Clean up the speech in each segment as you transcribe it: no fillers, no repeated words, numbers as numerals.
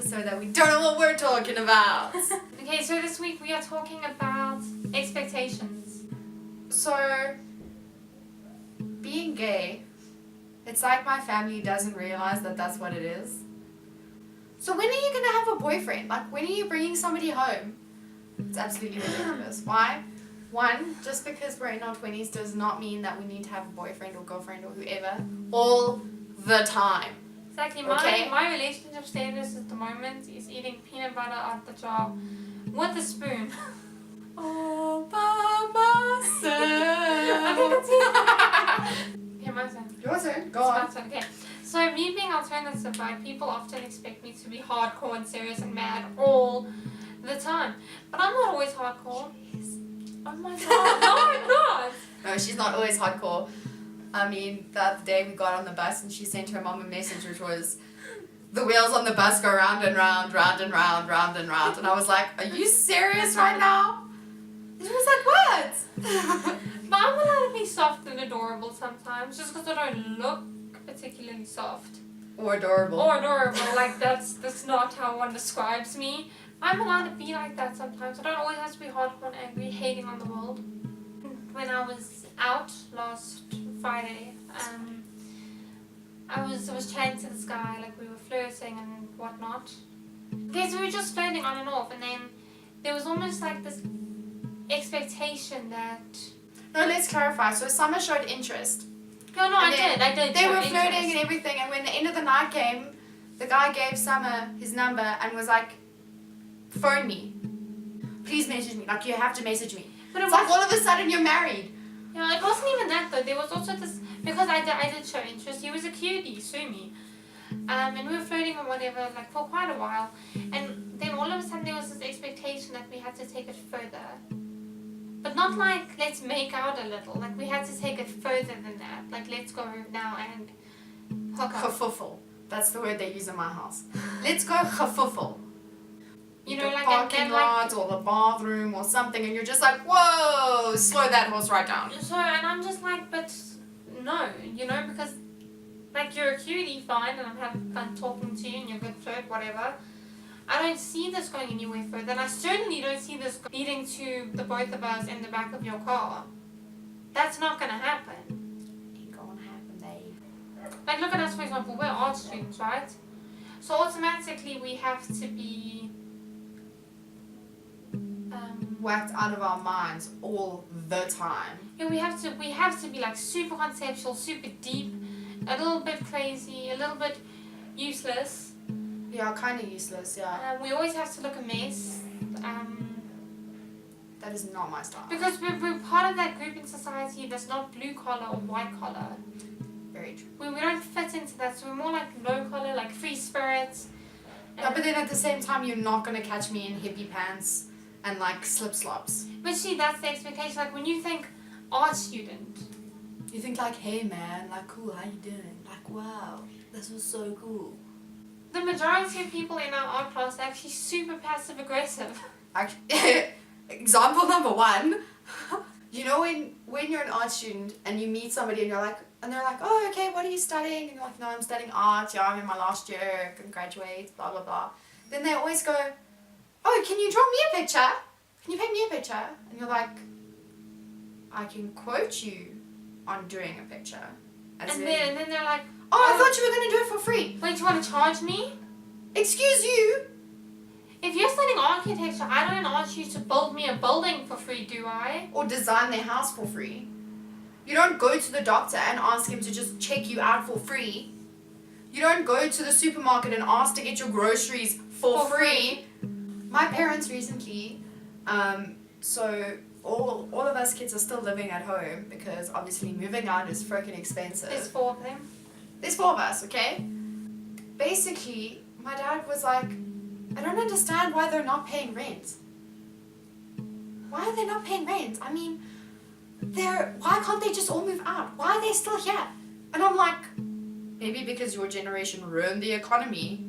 episode that we don't know what we're talking about. Okay, so this week we are talking about expectations. So, being gay, it's like my family doesn't realize that that's what it is. So when are you going to have a boyfriend? Like, when are you bringing somebody home? It's absolutely ridiculous. Why? One, just because we're in our 20s does not mean that we need to have a boyfriend or girlfriend or whoever all the time. Exactly. Okay. My relationship status at the moment is eating peanut butter out the jar with a spoon. All by myself. Okay, my turn. Your turn. Go It's on. my turn. Okay. So me being alternative, like, people often expect me to be hardcore and serious and mad all the time. But I'm not always hardcore. Oh my god. No, I'm not. No, she's not always hardcore. I mean, the other day we got on the bus and she sent her mom a message which was, the wheels on the bus go round and round, round and round, round and round. And I was like, are you serious right now? And she was like, what? But I'm allowed to be soft and adorable sometimes, just because I don't look particularly soft. Or adorable. Or adorable, like that's not how one describes me. I'm allowed to be like that sometimes. I don't always have to be hardcore and angry, hating on the world. When I was out last Friday, I was chatting to this guy, like we were flirting and whatnot. Okay, so we were just flirting on and off, and then there was almost like this expectation that... No, let's clarify. So Summer showed interest. No, I did. They show were interest. flirting and everything, and when the end of the night came, the guy gave Summer his number and was like, phone me. Please message me. Like, you have to message me. But it It's was, like all of a sudden you're married. it wasn't even that though. There was also this, because I did show interest. He was a cutie, sue me. And we were flirting or whatever, like for quite a while. And then all of a sudden there was this expectation that we had to take it further. But not like, let's make out a little. Like, we had to take it further than that. Like, let's go now and hook up. Gefuffel. That's the word they use in my house. Let's go gefuffel. You know, the like, parking and lot or the bathroom or something, and you're just like, whoa, slow that horse right down. So, and I'm just like, but no, because, like, you're a cutie, fine, and I'm having fun talking to you, and you're a good flirt, whatever. I don't see this going anywhere further, and I certainly don't see this leading to the both of us in the back of your car. That's not going to happen. Ain't gonna happen, babe. Like, look at us, for example, we're art students, right? So automatically we have to be... Whacked out of our minds all the time. Yeah, we have to be like super conceptual, super deep, a little bit crazy, a little bit useless. Yeah, kind of useless, yeah. We always have to look a mess. That is not my style. Because we're part of that group in society that's not blue collar or white collar. Very true. We don't fit into that, so we're more like low collar, like free spirits. Yeah, but then at the same time, you're not gonna catch me in hippie pants and like slip slops. But see, that's the expectation. Like when you think art student, You think like, hey man, like cool, how you doing? Like wow, this was so cool. the majority of people in our art class are actually super passive aggressive. Actually, example number one. You know when you're an art student and you meet somebody and they're like, oh okay, what are you studying? And you're like, no, I'm studying art. Yeah, I'm in my last year. Can graduate. Blah blah blah. Then they always go, oh, can you draw me a picture? Can you paint me a picture? And you're like, I can quote you on doing a picture. And then they're like, oh, I thought you were going to do it for free. wait, you want to charge me? Excuse you? If you're studying architecture, I don't ask you to build me a building for free, do I? Or design their house for free. You don't go to the doctor and ask him to just check you out for free. You don't go to the supermarket and ask to get your groceries for free. My parents recently, so all of us kids are still living at home because obviously moving out is freaking expensive. There's 4 of them. There's 4 of us, okay? Basically, my dad was like, I don't understand why they're not paying rent. Why are they not paying rent? I mean, why can't they just all move out? Why are they still here? And I'm like, maybe because your generation ruined the economy.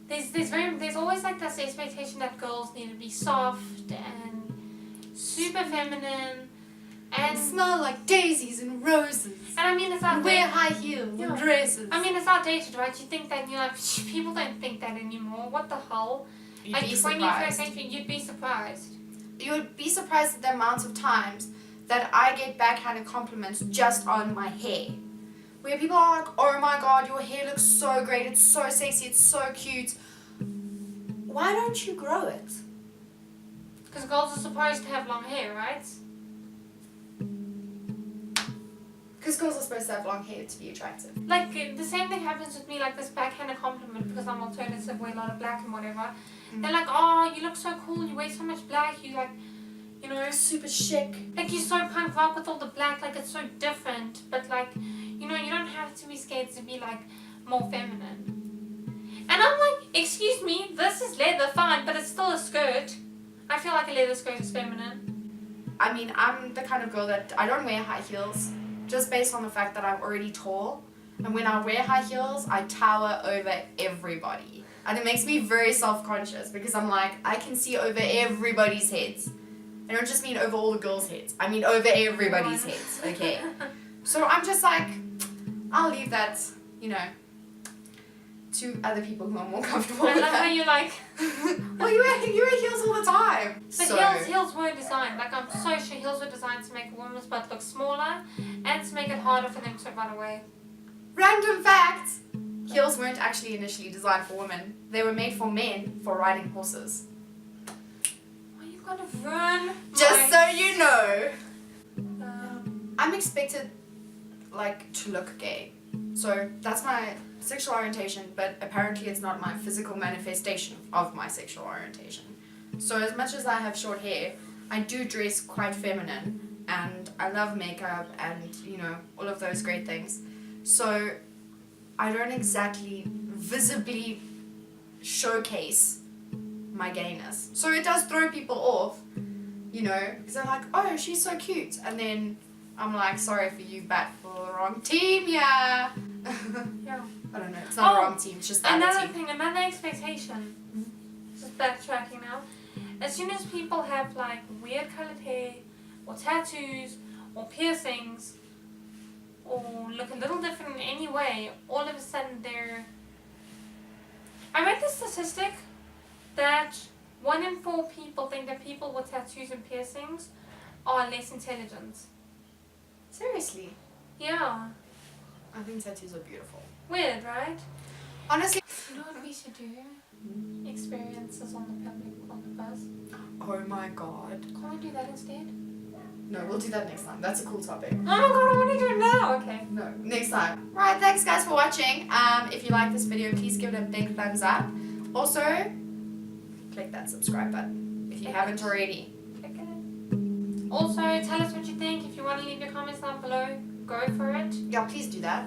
There's always like this expectation that girls need to be soft and super feminine, and and smell like daisies and roses. And I mean, it's And wear outdated. high heels Yeah. and dresses. I mean, it's outdated, right? You think that, and you're like, people don't think that anymore. What the hell? You'd Like, be 21st surprised. century, you'd be surprised. You would be surprised at the amount of times that I get backhanded compliments just on my hair. Where people are like, oh my god, your hair looks so great, it's so sexy, it's so cute. Why don't you grow it? Because girls are supposed to have long hair, right? Because girls are supposed to have long hair to be attractive. Like, the same thing happens with me, like this backhanded compliment because I'm alternative, wear a lot of black and whatever. They're like, oh, you look so cool, you wear so much black, you like, you know, Super chic. like you're so punk rock with all the black, like it's so different. But like, you know, you don't have to be scared to be like more feminine. And I'm like, excuse me, this is leather, fine, but it's still a skirt. I feel like a leather skirt is feminine. I mean, I'm the kind of girl that I don't wear high heels just based on the fact that I'm already tall. And when I wear high heels, I tower over everybody. And it makes me very self-conscious because I'm like, I can see over everybody's heads. I don't just mean over all the girls' heads. I mean over everybody's heads, okay? So I'm just like, I'll leave that, you know, to other people who are more comfortable I with love how that. you like. Well, you wear heels all the time. But heels were designed, like I'm so sure heels were designed to make a woman's butt look smaller and to make it harder for them to run away. Random fact! Heels weren't actually initially designed for women. They were made for men for riding horses. Why you gotta run? Just so you know. Um, I'm expected, like, to look gay. So that's my sexual orientation, but apparently it's not my physical manifestation of my sexual orientation. So as much as I have short hair, I do dress quite feminine, and I love makeup and, you know, all of those great things. So I don't exactly visibly showcase my gayness. So it does throw people off, you know, because they're like, oh, she's so cute. And then I'm like, sorry for you, bat for the wrong team, yeah. yeah. I don't know, it's not the wrong team, it's just the other Another team. thing, another expectation. Just backtracking now. As soon as people have like weird coloured hair, or tattoos, or piercings, or look a little different in any way, all of a sudden they're... I read this statistic that 1 in 4 people think that people with tattoos and piercings are less intelligent. Seriously, Yeah. I think tattoos are beautiful. Weird, right? Honestly, You know what we should do? Experiences on the bus. oh my god. Can't we do that instead? No, we'll do that next time. That's a cool topic. Oh my god, I want to do it now. Okay. No, next time. Right, thanks guys for watching. If you like this video, please give it a big thumbs up. Also, click that subscribe button if you haven't already. Also, tell us what you think. If you want to leave your comments down below, go for it. Yeah, please do that.